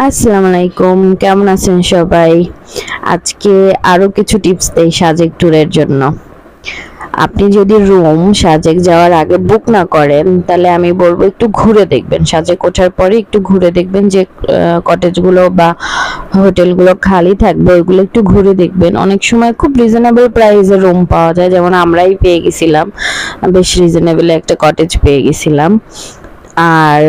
আসসালামু আলাইকুম, কেমন আছেন সবাই? আজকে আরো কিছু টিপস দেই সাজেক ট্যুরের জন্য। আপনি যদি রুম সাজেক যাওয়ার আগে বুক না করেন তাহলে আমি বলবো একটু ঘুরে দেখবেন। সাজেক ওঠার পরে একটু ঘুরে দেখবেন যে কটেজগুলো বা হোটেলগুলো খালি থাকবে, ওইগুলো একটু ঘুরে দেখবেন। অনেক সময় খুব রিজনেবল প্রাইসে রুম পাওয়া যায়, যেমন আমরাই পেয়ে গেছিলাম, বেশ রিজনেবল একটা কটেজ পেয়ে গেছিলাম। আর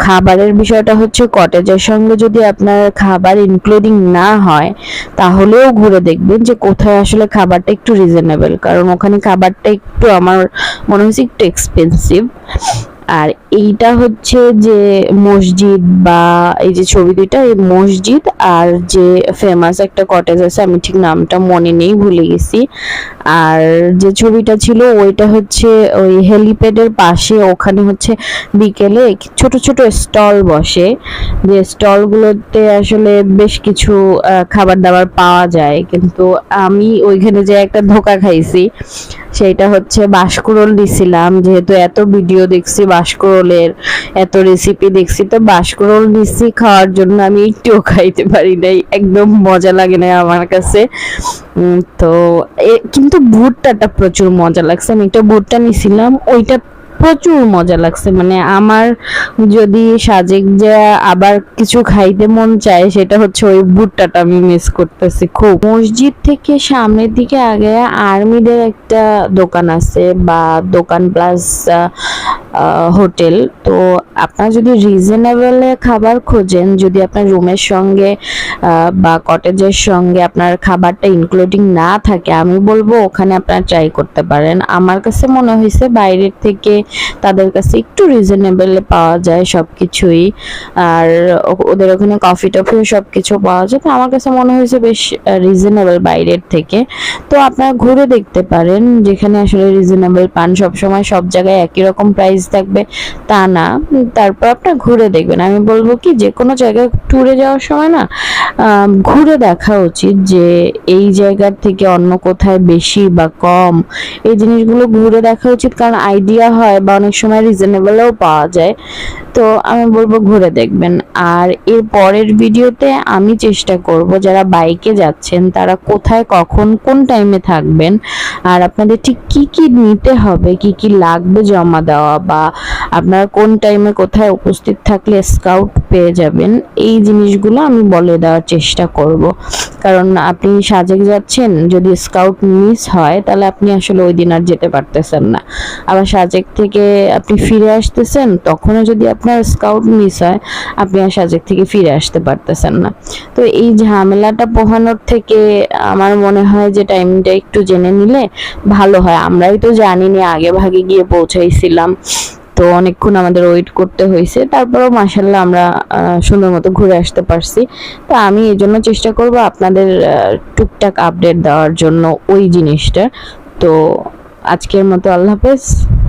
খাবারের বিষয়টা হচ্ছে, কটেজের সঙ্গে যদি আপনার খাবার ইনক্লুডিং না হয় তাহলেও ঘুরে দেখবেন যে কোথায় আসলে খাবারটা একটু রিজনেবল, কারণ ওখানে খাবারটা একটু আমার মনে হয়েছে একটু এক্সপেন্সিভ। আর এইটা হচ্ছে যে মসজিদ, বা এই যে ছবি দুইটা, এই মসজিদ আর যে ফেমাস একটা কটেজ আছে, আমি ঠিক নামটা মনে নেই, ভুলে গেছি। আর যে ছবিটা ছিল ওইটা হচ্ছে ওই হেলিপ্যাডের পাশে, ওখানে হচ্ছে বিকেলে ছোট ছোট স্টল বসে, যে স্টলগুলোতে আসলে বেশ কিছু খাবার দাবার পাওয়া যায়। কিন্তু আমি ওইখানে যে একটা ধোকা খাইছি, সেইটা হচ্ছে বাঁশকুড়োল দিছিলাম, যেহেতু এত ভিডিও দেখছি বাঁশকুড়োলের, এত রেসিপি দেখছি, তো বাঁশকুড়োল দিচ্ছি খাওয়ার জন্য, আমি একটুও খাইতে পারি নাই, একদম মজা লাগে না আমার কাছে। তো কিন্তু ভুট্টাটা প্রচুর মজা লাগছে, আমি একটা ভুট্টা নিছিলাম, ওইটা প্রচুর মজা লাগছে। মানে আমার যদি সাজেক যে আবার কিছু খাইতে মন চায়, সেটা হচ্ছে ওই ভুট্টাটা আমি মিস করতেছি খুব। মসজিদ থেকে সামনের দিকে আগে আর্মিদের একটা দোকান আছে, বা দোকান প্লাস হোটেল। তো আপনারা যদি রিজনেবলে খাবার খোঁজেন, যদি আপনার রুমের সঙ্গে বা কটেজের সঙ্গে আপনার খাবারটা ইনক্লুডিং না থাকে, আমি বলবো ওখানে আপনারা ট্রাই করতে পারেন। আমার কাছে মনে হয়েছে বাইরের থেকে তাদের কাছে একটু রিজনেবলে পাওয়া যায় সবকিছুই, আর ওদের ওখানে কফি টফিও সবকিছু পাওয়া যায়। তো আমার কাছে মনে হয়েছে বেশ রিজনেবল বাইরের থেকে। তো আপনারা ঘুরে দেখতে পারেন, যেখানে আসলে রিজনেবল পান। সবসময় সব জায়গায় একই রকম প্রাইস থাকবে তা না, তারপর আপনার ঘুরে দেখবেন। আমি বলবো কি, যে কোনো জায়গায় ট্যুরে যাওয়ার সময় না ঘুরে দেখা উচিত, যে এই জায়গার থেকে অন্য কোথায় বেশি বা কম, এই জিনিসগুলো ঘুরে দেখা উচিত, কারণ আইডিয়া হয়, বা অনেক সময় রিজনেবলও পাওয়া যায়। তো আমি বলবো ঘুরে দেখবেন। আর এর পরের ভিডিওতে আমি চেষ্টা করব, যারা বাইকে যাচ্ছেন তারা কোথায় কখন কোন টাইমে থাকবেন, আর আপনাদের ঠিক কি কি নিতে হবে, কি কি লাগবে জমা দেওয়া, বা আপনারা কোন টাইমে কোথায় উপস্থিত থাকলে স্কাউট পেয়ে যাবেন, এই জিনিসগুলো আমি বলে দেওয়ার চেষ্টা করব। কারণ আপনি সাজেক যাচ্ছেন, যদি স্কাউট মিস হয় তাহলে আপনি আসলে ওই দিন আর যেতে পারতেছেন না। আবার সাজেক থেকে আপনি ফিরে আসতেছেন, তখনও যদি আপনার স্কাউট মিস হয়, আপনি আর সাজেক থেকে ফিরে আসতে পারতেছেন না। তো এই ঝামেলাটা পোহানোর থেকে আমার মনে হয় যে টাইমটা একটু জেনে নিলে ভালো হয়। আমরাই তো জানিনি, আগে ভাগে গিয়ে পৌঁছাইছিলাম, তো অনেকক্ষণ আমাদের ওয়েট করতে হয়েছে, তারপরেও মাশাআল্লাহ আমরা সুন্দর মতো ঘুরে আসতে পারছি। তো আমি এই জন্য চেষ্টা করব আপনাদের টুকটাক আপডেট দেওয়ার জন্য ওই জিনিসটা। তো আজকের মতো আল্লাহ হাফেজ।